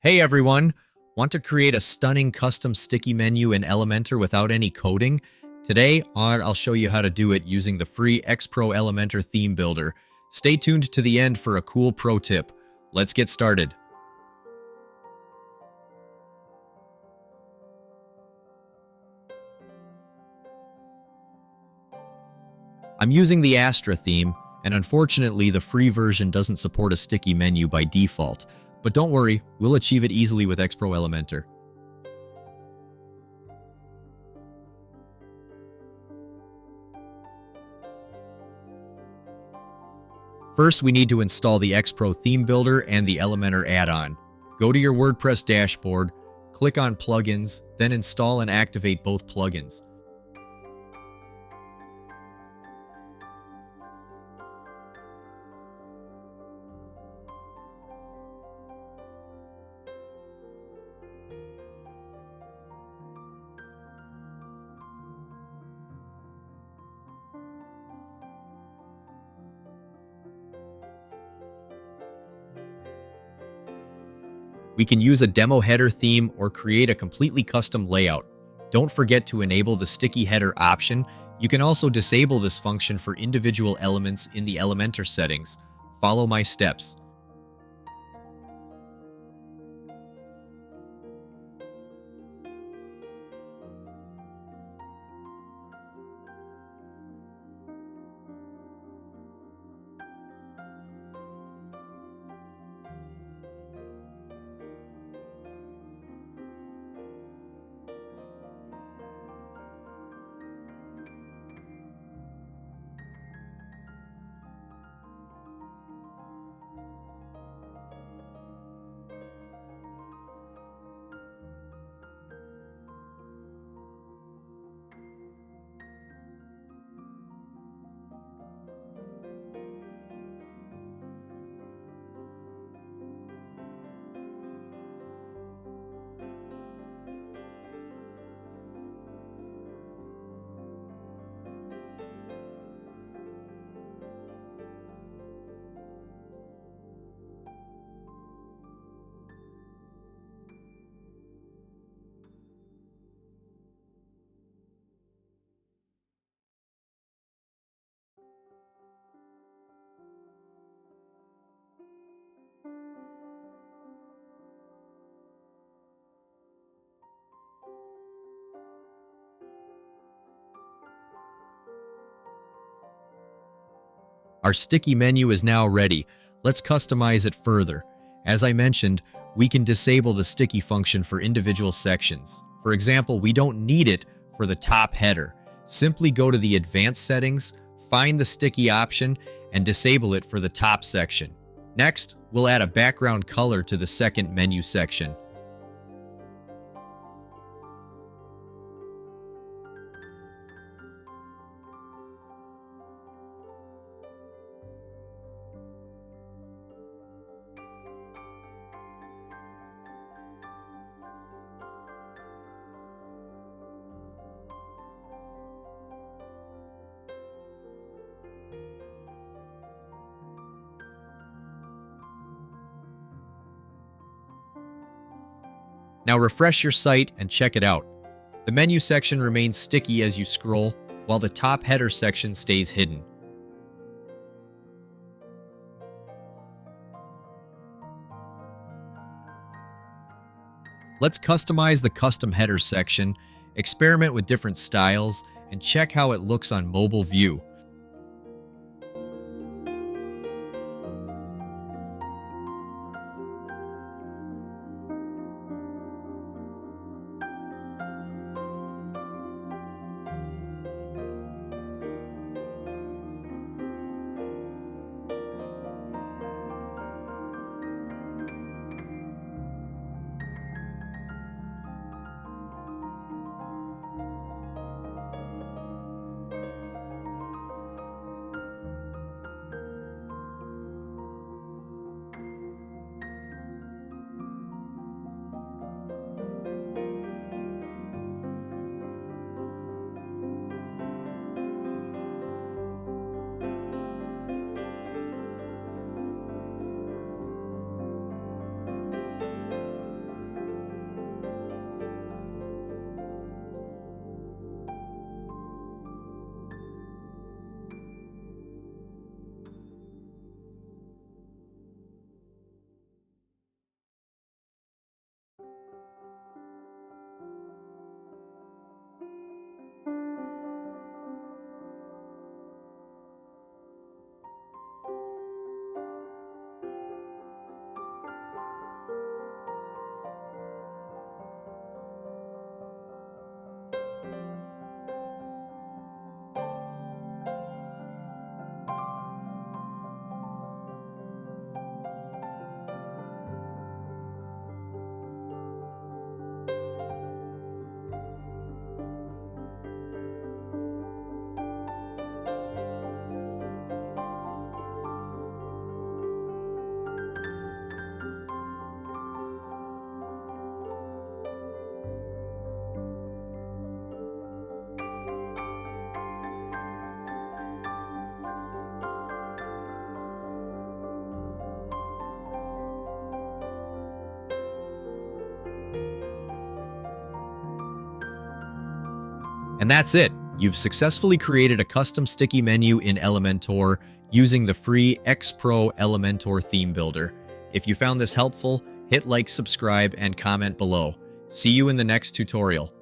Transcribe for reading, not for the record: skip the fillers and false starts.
Hey everyone! Want to create a stunning custom sticky menu in Elementor without any coding? Today, I'll show you how to do it using the free X Pro Elementor theme builder. Stay tuned to the end for a cool pro tip. Let's get started. I'm using the Astra theme, and unfortunately the free version doesn't support a sticky menu by default. But don't worry, we'll achieve it easily with X Pro Elementor. First, we need to install the X Pro theme builder and the Elementor add-on. Go to your WordPress dashboard, click on Plugins, then install and activate both plugins. We can use a demo header theme or create a completely custom layout. Don't forget to enable the sticky header option. You can also disable this function for individual elements in the Elementor settings. Follow my steps. Our sticky menu is now ready. Let's customize it further. As I mentioned, we can disable the sticky function for individual sections. For example, we don't need it for the top header. Simply go to the advanced settings, find the sticky option, and disable it for the top section. Next, we'll add a background color to the second menu section. Now refresh your site and check it out. The menu section remains sticky as you scroll, while the top header section stays hidden. Let's customize the custom header section, experiment with different styles, and check how it looks on mobile view. And that's it. You've successfully created a custom sticky menu in Elementor using the free X Pro Elementor theme builder. If you found this helpful, hit like, subscribe, and comment below. See you in the next tutorial.